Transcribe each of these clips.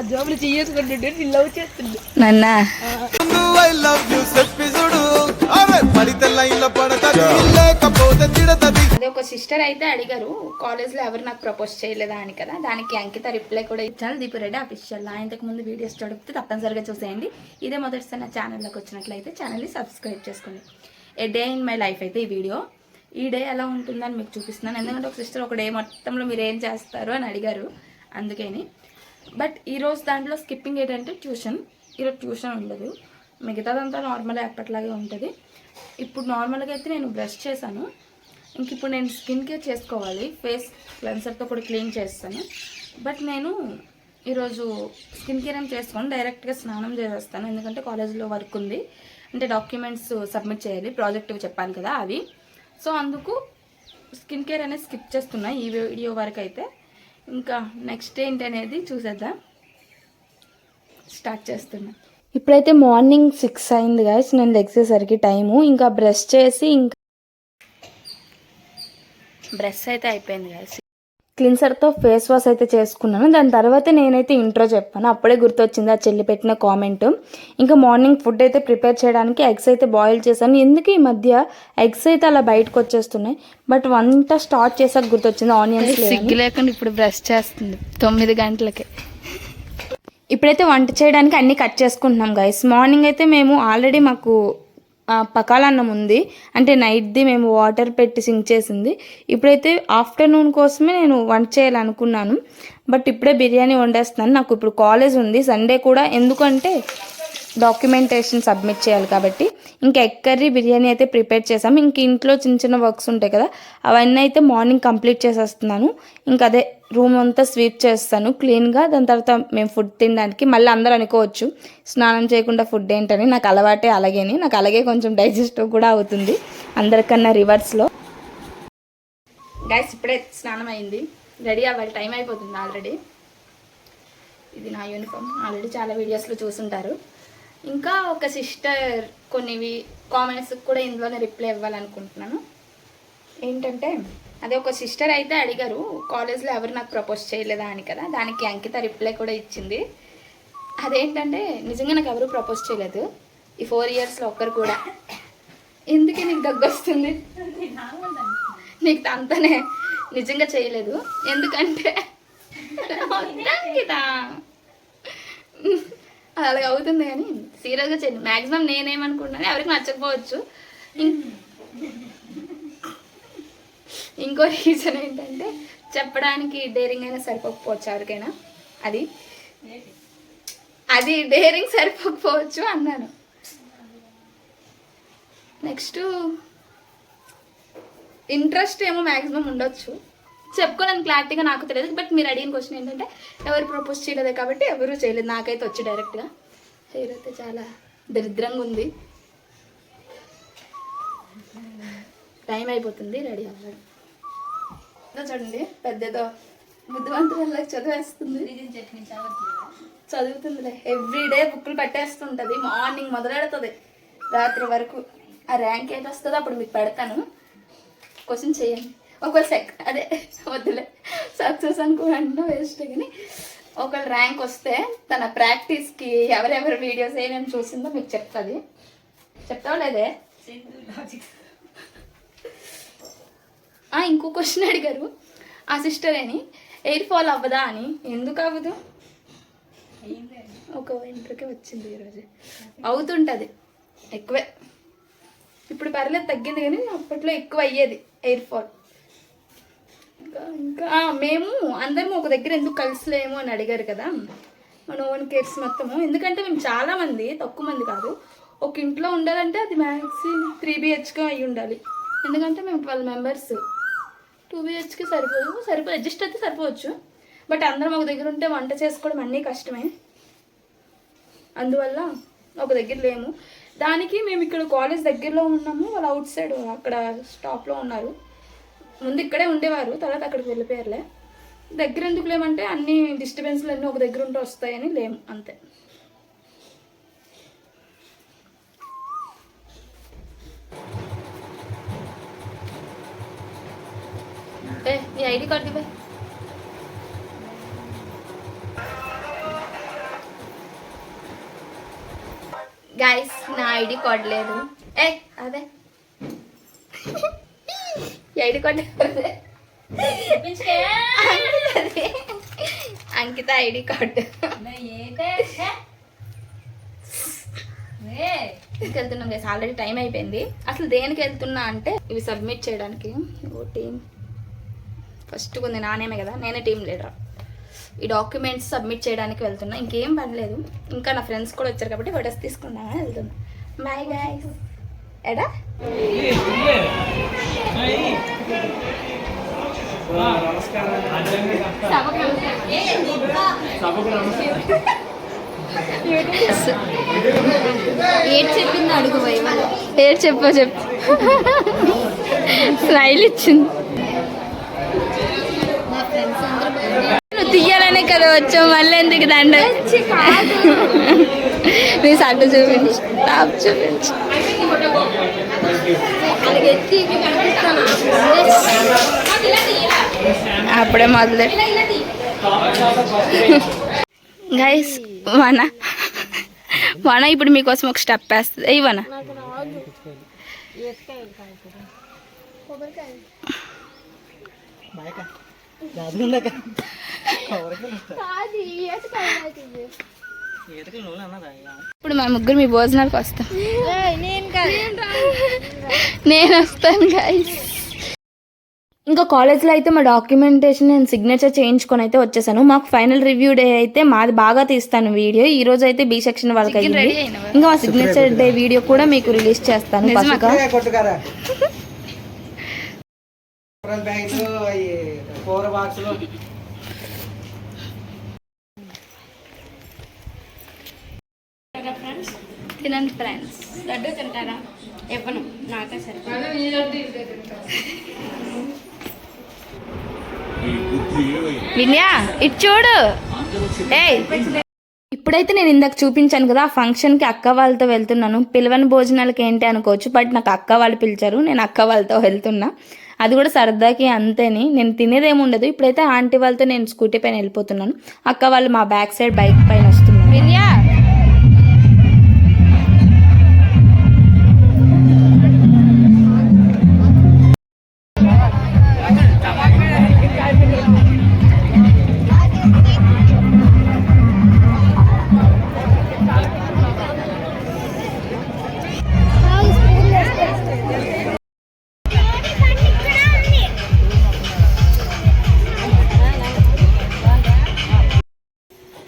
జోబులు చేసుకుంటుంటే నేను లవ్ చేస్తుండే నన్నా అదే ఒక సిస్టర్ అయితే అడిగారు కాలేజ్లో ఎవరు నాకు ప్రపోజ్ చేయలేదా అని కదా, దానికి అంకిత రిప్లై కూడా ఇచ్చాను. దీపురెడ్డి అఫీషియల్. ఇంతకు ముందు వీడియోస్ చదివితే తప్పనిసరిగా చూసేయండి. ఇదే మొదటిసారి నా ఛానల్లోకి వచ్చినట్లయితే ఛానల్ని సబ్స్క్రైబ్ చేసుకోండి. ఏ డే ఇన్ మై లైఫ్ అయితే ఈ వీడియో. ఈ డే ఎలా ఉంటుందని మీకు చూపిస్తున్నాను. ఎందుకంటే ఒక సిస్టర్ ఒక డే మొత్తంలో మీరు ఏం చేస్తారు అని అడిగారు, అందుకని. బట్ ఈరోజు దాంట్లో స్కిప్పింగ్ ఏంటంటే ట్యూషన్. ఈరోజు ట్యూషన్ ఉండదు, మిగతాదంతా నార్మల్గా ఎప్పటిలాగే ఉంటుంది. ఇప్పుడు నార్మల్గా అయితే నేను బ్రష్ చేశాను. ఇంక ఇప్పుడు నేను స్కిన్ కేర్ చేసుకోవాలి. ఫేస్ క్లెన్సర్తో కూడా క్లీన్ చేస్తాను. బట్ నేను ఈరోజు స్కిన్ కేర్ ఏం చేసుకోను, డైరెక్ట్గా స్నానం చేసేస్తాను. ఎందుకంటే కాలేజ్లో వర్క్ ఉంది, అంటే డాక్యుమెంట్స్ సబ్మిట్ చేయాలి, ప్రాజెక్ట్ చెప్పాను కదా అవి. సో అందుకు స్కిన్ కేర్ అనేది స్కిప్ చేస్తున్నా ఈ వీడియో వరకు అయితే. ఇంకా నెక్స్ట్ ఏంటి అనేది చూసేద్దాం. స్టార్ట్ చేస్తున్నా. ఇప్పుడైతే మార్నింగ్ 6 అయింది గాయస్. నేను లెగ్సేసరికి టైము. ఇంకా బ్రష్ చేసి ఇంకా బ్రష్ అయితే అయిపోయింది గాయస్. క్లిన్సర్తో ఫేస్ వాష్ అయితే చేసుకున్నాను. దాని తర్వాత నేనైతే ఇంట్రో చెప్పాను. అప్పుడే గుర్తొచ్చింది ఆ చెల్లి పెట్టిన కామెంట్. ఇంకా మార్నింగ్ ఫుడ్ అయితే ప్రిపేర్ చేయడానికి ఎగ్స్ అయితే బాయిల్ చేశాను. ఎందుకు ఈ మధ్య ఎగ్స్ అయితే అలా బయటకు వచ్చేస్తున్నాయి, బట్ వంట స్టార్ట్ చేసాక గుర్తొచ్చింది ఆనియన్స్ సిగ్గు లేకుండా ఇప్పుడు బ్రష్ చేస్తుంది 9 గంటలకి. ఇప్పుడైతే వంట చేయడానికి అన్నీ కట్ చేసుకుంటున్నాం గైస్. మార్నింగ్ అయితే మేము ఆల్రెడీ మాకు పకాలన్నం ఉంది, అంటే నైట్ది మేము వాటర్ పెట్టి సింక్ చేసింది. ఇప్పుడైతే ఆఫ్టర్నూన్ కోసమే నేను వంట చేయాలనుకున్నాను, బట్ ఇప్పుడే బిర్యానీ వండేస్తున్నాను. నాకు ఇప్పుడు కాలేజ్ ఉంది సండే కూడా, ఎందుకంటే డాక్యుమెంటేషన్ సబ్మిట్ చేయాలి కాబట్టి. ఇంకా ఎగ్ కర్రీ బిర్యానీ అయితే ప్రిపేర్ చేసాము. ఇంక ఇంట్లో చిన్న చిన్న వర్క్స్ ఉంటాయి కదా, అవన్నీ అయితే మార్నింగ్ కంప్లీట్ చేసేస్తున్నాను. ఇంకా అదే రూమ్ అంతా స్వీప్ చేస్తాను క్లీన్గా. దాని తర్వాత మేము ఫుడ్ తినడానికి. మళ్ళీ అందరూ అనుకోవచ్చు స్నానం చేయకుండా ఫుడ్ ఏంటని, నాకు అలవాటే అలాగేని. నాకు అలాగే కొంచెం డైజెస్టివ్ కూడా అవుతుంది అందరికన్నా రివర్స్లో. గైస్ ఇప్పుడే స్నానం అయింది, రెడీ అవ్వాలి, టైం అయిపోతుంది ఆల్రెడీ. ఇది నా యూనిఫామ్, ఆల్రెడీ చాలా వీడియోస్లో చూసుంటారు. ఇంకా ఒక సిస్టర్ కొన్ని కామెంట్స్ కూడా ఇందులోనే రిప్లై ఇవ్వాలనుకుంటున్నాను. ఏంటంటే అదే ఒక సిస్టర్ అయితే అడిగారు కాలేజ్లో ఎవరు నాకు ప్రపోజ్ చేయలేదా అని కదా, దానికి అంకిత రిప్లై కూడా ఇచ్చింది. అదేంటంటే నిజంగా నాకు ఎవరు ప్రపోజ్ చేయలేదు ఈ 4 ఇయర్స్లో ఒక్కరు కూడా. ఎందుకే నీకు దగ్గొస్తుంది? నీకు అంతనే నిజంగా చేయలేదు. ఎందుకంటే అంకిత అలాగ అవుతుంది, కానీ సీరియస్గా చేయండి. మ్యాక్సిమం నేనేమనుకుంటున్నాను, ఎవరికి నచ్చకపోవచ్చు. ఇంకో రీజన్ ఏంటంటే చెప్పడానికి డేరింగ్ అయినా సరిపోకపోవచ్చు ఎవరికైనా. అది డేరింగ్ సరిపోకపోవచ్చు అన్నాను. నెక్స్ట్ ఇంట్రెస్ట్ ఏమో మ్యాక్సిమం ఉండొచ్చు, చెప్పుకోవాలని క్లారిటీగా నాకు తెలియదు. బట్ మీరు అడిగిన క్వశ్చన్ ఏంటంటే ఎవరు ప్రపోజ్ చేయలేదు కాబట్టి ఎవరు చేయలేదు. నాకైతే వచ్చి డైరెక్ట్గా. హెయిర్ అయితే చాలా దరిద్రంగా ఉంది. టైం అయిపోతుంది, రెడీ అవ్వడం. చూడండి పెద్దదో బుద్ధివంతులకు చదివేస్తుంది, చదువుతుందిలే. ఎవ్రీడే బుక్కులు పెట్టేస్తుంటుంది. మార్నింగ్ మొదలెడుతుంది రాత్రి వరకు. ఆ ర్యాంక్ ఏది వస్తుందో అప్పుడు మీకు పెడతాను, క్వశ్చన్ చేయండి. ఒకవేళ అదే వద్దులే, సక్సెస్ అనుకోండి వేస్ట్. కానీ ఒకవేళ ర్యాంక్ వస్తే తన ప్రాక్టీస్కి ఎవరెవరు వీడియోస్ ఏమేమి చూసిందో మీకు చెప్తుంది. చెప్తావా లేదే? ఇంకో క్వశ్చన్ అడిగారు ఆ సిస్టర్ అని, ఎయిర్ ఫాల్ అవ్వదా అని. ఎందుకు అవ్వదు? ఒక ఇంటర్కి వచ్చింది ఈరోజు. అవుతుంటుంది ఎక్కువే. ఇప్పుడు పర్లేదు తగ్గింది, కానీ అప్పట్లో ఎక్కువ అయ్యేది ఎయిర్ ఫాల్. ఇంకా మేము అందరం ఒక దగ్గర ఎందుకు కలిసిలేము అని అడిగారు కదా మన ఓన్ కేర్స్ మొత్తము. ఎందుకంటే మేము చాలామంది, తక్కువ మంది కాదు. ఒక ఇంట్లో ఉండాలంటే అది మ్యాక్సిమం 3 BHK అయి ఉండాలి. ఎందుకంటే మేము 12 మెంబర్స్. 2 BHK సరిపోదు, అడ్జస్ట్ అయితే సరిపోవచ్చు. బట్ అందరం ఒక దగ్గర ఉంటే వంట చేసుకోవడం అన్నీ కష్టమే. అందువల్ల ఒక దగ్గర లేము. దానికి మేము ఇక్కడ కాలేజ్ దగ్గరలో ఉన్నాము, వాళ్ళు అవుట్ సైడ్ అక్కడ స్టాప్లో ఉన్నారు. ముందు ఇక్కడే ఉండేవారు, తర్వాత అక్కడికి వెళ్ళిపోయారులే. దగ్గర ఎందుకు లేమంటే అన్ని డిస్టర్బెన్స్లు అన్నీ ఒక దగ్గర ఉంటే వస్తాయని లేము, అంతే. నీ ఐడి కార్డు ఇవ్వ. గైస్ నా ఐడి కార్డ్ లేదు. అదే ఐడి కార్డ్ అంకిత ఐడి కార్డు వెళ్తున్నాం గైస్. ఆల్రెడీ టైం అయిపోయింది. అసలు దేనికి వెళ్తున్నా అంటే ఇవి సబ్మిట్ చేయడానికి. ఓ టీం ఫస్ట్ కొంది నానేమే కదా, నేనే టీం లీడర్. ఈ డాక్యుమెంట్స్ సబ్మిట్ చేయడానికి వెళ్తున్నా. ఇంకేం పని లేదు. ఇంకా నా ఫ్రెండ్స్ కూడా వచ్చారు కాబట్టి ఫొటోస్ తీసుకున్నామని వెళ్తున్నా. Bye guys. ఎడా ఏడు చెప్పింది అడుగు పోయి. ఏడు చెప్పు స్మైల్ ఇచ్చింది. నువ్వు తీయాలనే కదా వచ్చావు, మళ్ళీ ఎందుకు దండ? నీ సట్టు చూపించు, టాప్ చూపించు. అప్పుడే మొదలు గైస్. వన ఇప్పుడు మీకోసం ఒక స్టెప్ వేస్తుంది. వన ఇప్పుడు మా ముగ్గురు మీ భోజనాలకు వస్తాం. నేను వస్తాను గైస్. ఇంకా కాలేజ్లో అయితే మా డాక్యుమెంటేషన్ నేను సిగ్నేచర్ చేయించుకొని అయితే వచ్చేసాను. మాకు ఫైనల్ రివ్యూ డే అయితే మాది బాగా తీస్తాను వీడియో. ఈ రోజు అయితే బి సెక్షన్ వాళ్ళకి అయింది. ఇంకా మా సిగ్నేచర్ డే వీడియో కూడా మీకు రిలీజ్ చేస్తాను. తినండి ఫ్రెండ్స్. లడ్డు తింటారా? ఇవ్వను, నాకే సరే. విన్యా ఇటు చూడు. ఇప్పుడైతే నేను ఇందాక చూపించాను కదా, ఆ ఫంక్షన్కి అక్క వాళ్ళతో వెళ్తున్నాను. పిలవని భోజనాలకి ఏంటి అనుకోవచ్చు, బట్ నాకు అక్క వాళ్ళు పిలిచారు, నేను అక్క వాళ్ళతో వెళ్తున్నా. అది కూడా సరదాకి అంతేని. నేను తినేదేమి ఉండదు. ఇప్పుడైతే ఆంటీ వాళ్ళతో నేను స్కూటీ పైన వెళ్ళిపోతున్నాను. అక్క వాళ్ళు మా బ్యాక్ సైడ్ బైక్ పైన వస్తున్నారు. విన్యా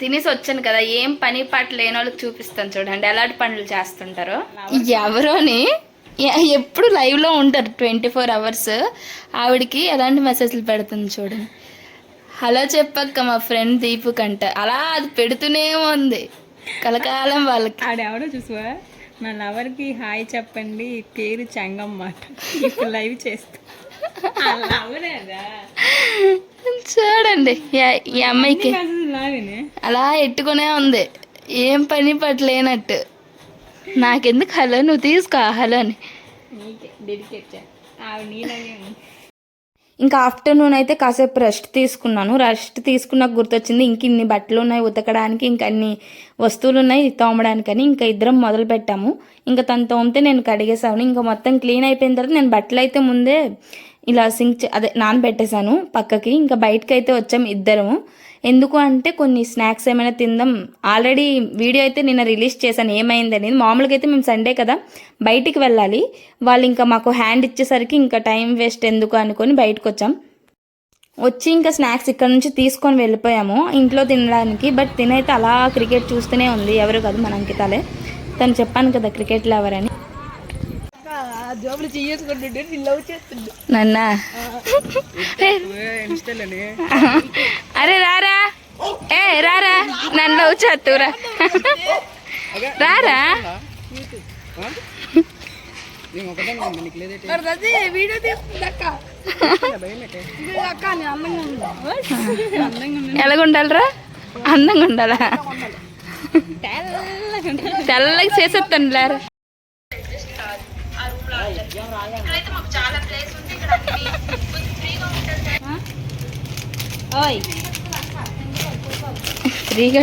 తినేసి వచ్చాను కదా, ఏం పని పాట లేని వాళ్ళకి చూపిస్తాను చూడండి ఎలాంటి పనులు చేస్తుంటారో. ఎవరోని ఎప్పుడు లైవ్లో ఉంటారు 24 hours. ఆవిడకి ఎలాంటి మెసేజ్లు పెడుతుంది చూడండి. హలో చెప్పక్క మా ఫ్రెండ్ దీపు కంట, అలా అది పెడుతూనే ఉంది కలకాలం వాళ్ళకి. ఆడెవడో చూసువా, నా లవర్కి హాయ్ చెప్పండి, పేరు చెంగమ్మ, ఇప్పుడు లైవ్ చేస్తా. చూడండి ఈ అమ్మాయికి అలా ఎట్టుకునే ఉంది, ఏం పని పట్టలేనట్టు. నాకెందుకు హలో, నువ్వు తీసుకో హలో అని. ఇంకా ఆఫ్టర్నూన్ అయితే కాసేపు రెస్ట్ తీసుకున్నాను. రెస్ట్ తీసుకున్నాక గుర్తొచ్చింది ఇంక ఇన్ని బట్టలు ఉన్నాయి ఉతకడానికి, ఇంకా అన్ని వస్తువులు ఉన్నాయి తోమడానికని. ఇంకా ఇద్దరం మొదలు పెట్టాము. ఇంకా తను తోమితే నేను కడిగేసాను. ఇంకా మొత్తం క్లీన్ అయిపోయిన తర్వాత నేను బట్టలు అయితే ముందే ఇలా సింక్ నానబెట్టేశాను పక్కకి. ఇంకా బయటకు అయితే వచ్చాము ఇద్దరము. ఎందుకు అంటే కొన్ని స్నాక్స్ ఏమైనా తిందాం. ఆల్రెడీ వీడియో అయితే నిన్న రిలీజ్ చేశాను ఏమైందని. మామూలుగా అయితే మేము సండే కదా బయటికి వెళ్ళాలి, వాళ్ళు ఇంకా మాకు హ్యాండ్ ఇచ్చేసరికి ఇంకా టైం వేస్ట్ ఎందుకు అనుకొని బయటకు వచ్చాం. వచ్చి ఇంకా స్నాక్స్ ఇక్కడ నుంచి తీసుకొని వెళ్ళిపోయాము ఇంట్లో తినడానికి. బట్ తినైతే అలా క్రికెట్ చూస్తూనే ఉంది. ఎవరు కాదు మన అంకితాలే. తను చెప్పాను కదా క్రికెట్ లవర్ అని. జోబులు చేసుకుంటుంటే లవ్ చేస్తుండే నన్నా. అరే రారా, రారా నన్ను లవ్ చేస్తురా, రారా. వీడియో ఎలాగుండాలరా? అందంగా ఉండాలా? తెల్లగా చేసేస్తాను లేరా. ఫ్రీగా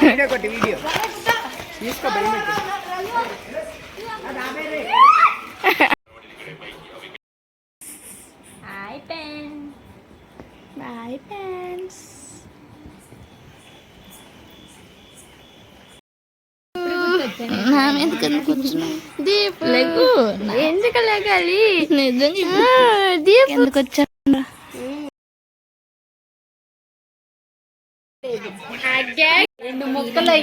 వీడియో కొట్టి వీడియో తీసుకో భయపెట్టు. Hi pen. Bye friends. ఎందుకు లేగాలి ఎందుకు వచ్చా రెండు ముక్కలు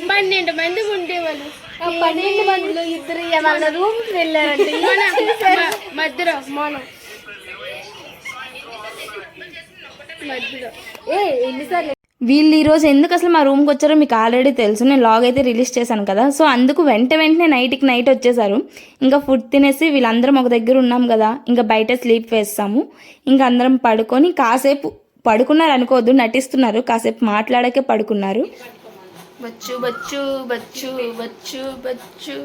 పన్నెండు మంది ఉండేవాళ్ళు. ఆ 12 మందిలో ఇద్దరు వాళ్ళ రూమ్ కి వెళ్ళారంటే మధ్యలో ఎన్నిసార్లు వీళ్ళు ఈరోజు ఎందుకు అసలు మా రూమ్కి వచ్చారో మీకు ఆల్రెడీ తెలుసు. నేను లాగ్ అయితే రిలీజ్ చేశాను కదా. సో అందుకు వెంటనే నైట్ వచ్చేసారు. ఇంకా ఫుడ్ తినేసి వీళ్ళందరం ఒక దగ్గర ఉన్నాం కదా, ఇంకా బయట స్లీప్ వేస్తాము. ఇంకా అందరం పడుకొని కాసేపు పడుకున్నారు అనుకోవద్దు, నటిస్తున్నారు. కాసేపు మాట్లాడకే పడుకున్నారు. బచ్చు బచ్చు బచ్చు బచ్చు బచ్చు.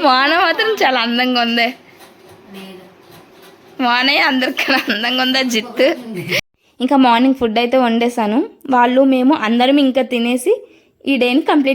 వాన మాత్రం చాలా అందంగా ఉంది. వానే అందరికన్నా అందంగా ఉందా జిత్తు. ఇంకా మార్నింగ్ ఫుడ్ అయితే వండేసాను. వాళ్ళు మేము అందరం ఇంకా తినేసి ఈ డేని కంప్లీట్